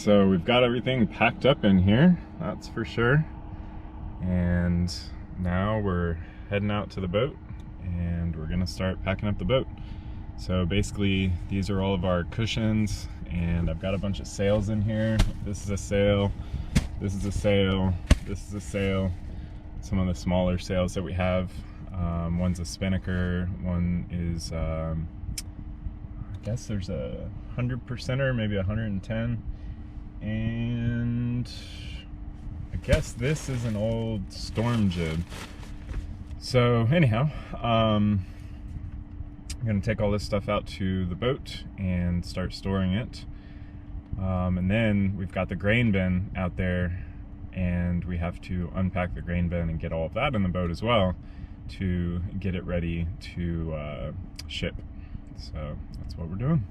So we've got everything packed up in here, that's for sure. And now we're heading out to the boat and we're gonna start packing up the boat. So basically these are all of our cushions, and I've got a bunch of sails in here. This is a sail, this is a sail, this is a sail. Some of the smaller sails that we have. One's a spinnaker, one is I guess there's a 100%er, maybe 110, and I guess this is an old storm jib. So anyhow, I'm gonna take all this stuff out to the boat and start storing it, and then we've got the grain bin out there, and we have to unpack the grain bin and get all of that in the boat as well to get it ready to ship. So that's what we're doing.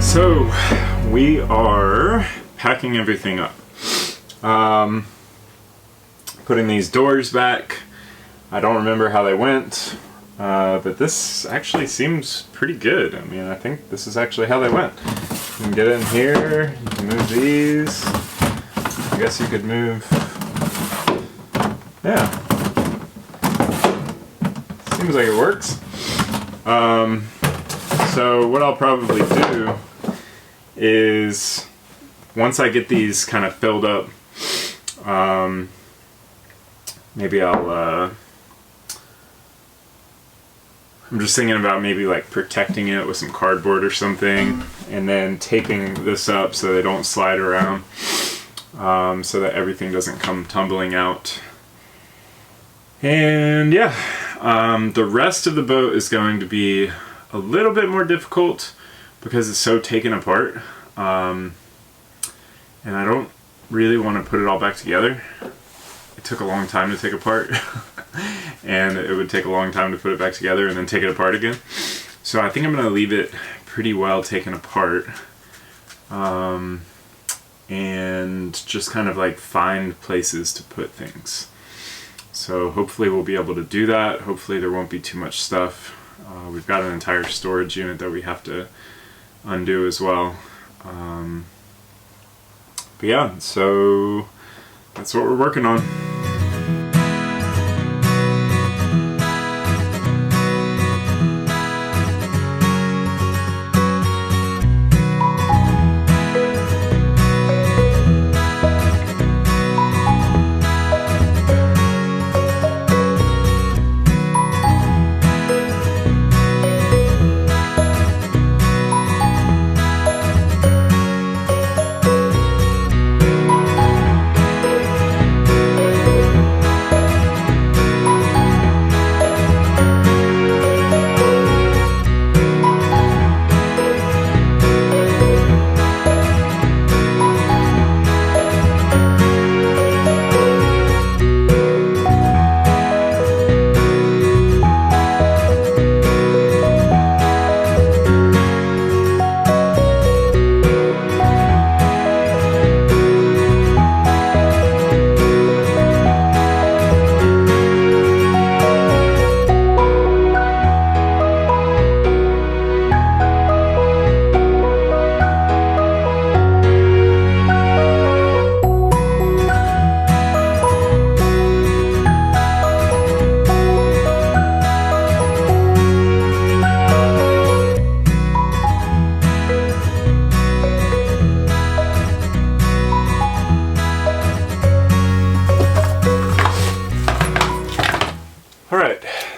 So we are packing everything up, putting these doors back. I don't remember how they went, but this actually seems pretty good. I mean, I think this is actually how they went. You can get in here, you can move these. I guess you could move, yeah. Seems like it works. So what I'll probably do is, once I get these kind of filled up, maybe I'm just thinking about maybe like protecting it with some cardboard or something, and then taping this up so they don't slide around, so that everything doesn't come tumbling out. And yeah, the rest of the boat is going to be a little bit more difficult because it's so taken apart, and I don't really want to put it all back together. it took a long time to take apart and it would take a long time to put it back together and then take it apart again. So I think I'm going to leave it pretty well taken apart, and just kind of like find places to put things. So hopefully we'll be able to do that. Hopefully there won't be too much stuff. We've got an entire storage unit that we have to undo as well. But yeah, so that's what we're working on.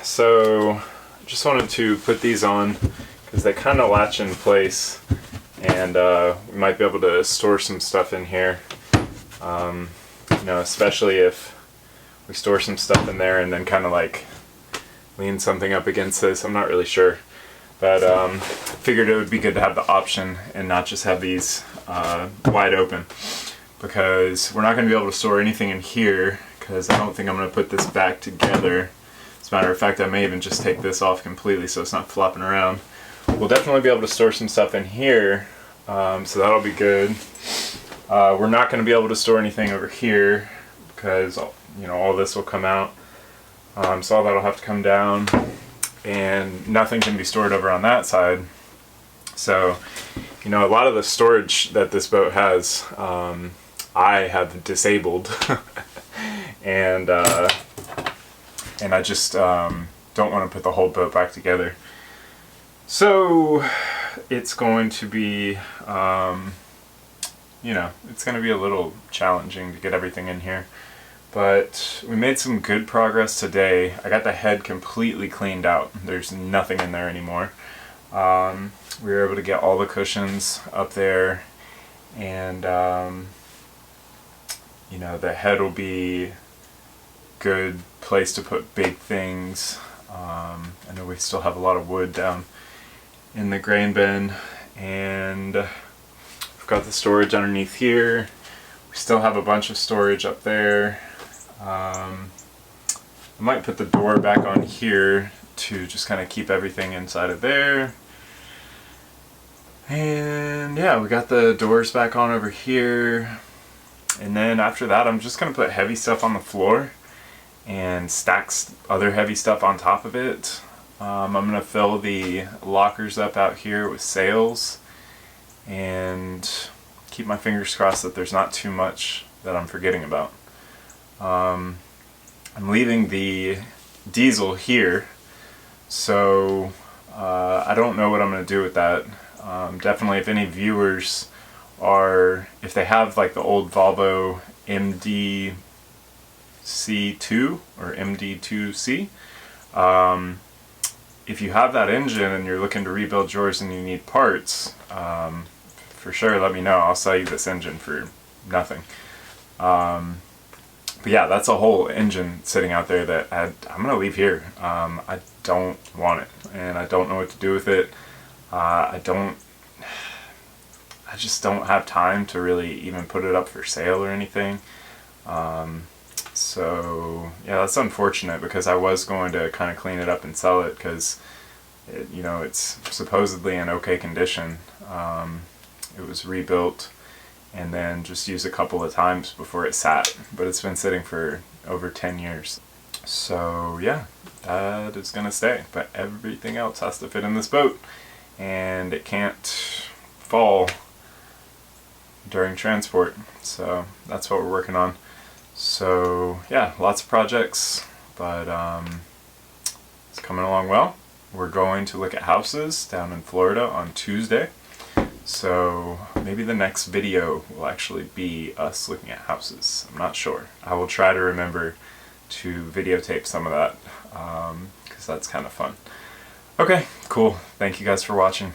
So just wanted to put these on because they kind of latch in place, and we might be able to store some stuff in here, you know, especially if we store some stuff in there and then kind of like lean something up against this. I'm not really sure, but figured it would be good to have the option and not just have these wide open, because we're not going to be able to store anything in here because I don't think I'm going to put this back together. As a matter of fact, I may even just take this off completely so it's not flopping around. We'll definitely be able to store some stuff in here, so that'll be good. We're not going to be able to store anything over here because, you know, all this will come out. So all that'll have to come down, and nothing can be stored over on that side. So, you know, a lot of the storage that this boat has, I have disabled, and I just don't want to put the whole boat back together. So it's going to be, you know, it's going to be a little challenging to get everything in here. But we made some good progress today. I got the head completely cleaned out. There's nothing in there anymore. We were able to get all the cushions up there, and you know, the head will be good place to put big things. I know we still have a lot of wood down in the grain bin, and we've got the storage underneath here. We still have a bunch of storage up there. I might put the door back on here to just kind of keep everything inside of there. And yeah, we got the doors back on over here. And then after that, I'm just going to put heavy stuff on the floor and stack other heavy stuff on top of it. I'm going to fill the lockers up out here with sails and keep my fingers crossed that there's not too much that I'm forgetting about. I'm leaving the diesel here, so I don't know what I'm going to do with that. Definitely, if any viewers if they have like the old Volvo MDC2 or MD2C, if you have that engine and you're looking to rebuild yours and you need parts, for sure let me know. I'll sell you this engine for nothing. But yeah, that's a whole engine sitting out there that I'm going to leave here. I don't want it, and I don't know what to do with it. I just don't have time to really even put it up for sale or anything. So yeah, that's unfortunate because I was going to kind of clean it up and sell it because it's supposedly in okay condition. It was rebuilt and then just used a couple of times before it sat, but it's been sitting for over 10 years. So yeah, that is gonna stay, but everything else has to fit in this boat, and it can't fall during transport. So that's what we're working on. So yeah, lots of projects, but it's coming along well. We're going to look at houses down in Florida on Tuesday. So maybe the next video will actually be us looking at houses. I'm not sure. I will try to remember to videotape some of that because that's kind of fun. Okay, cool. Thank you guys for watching.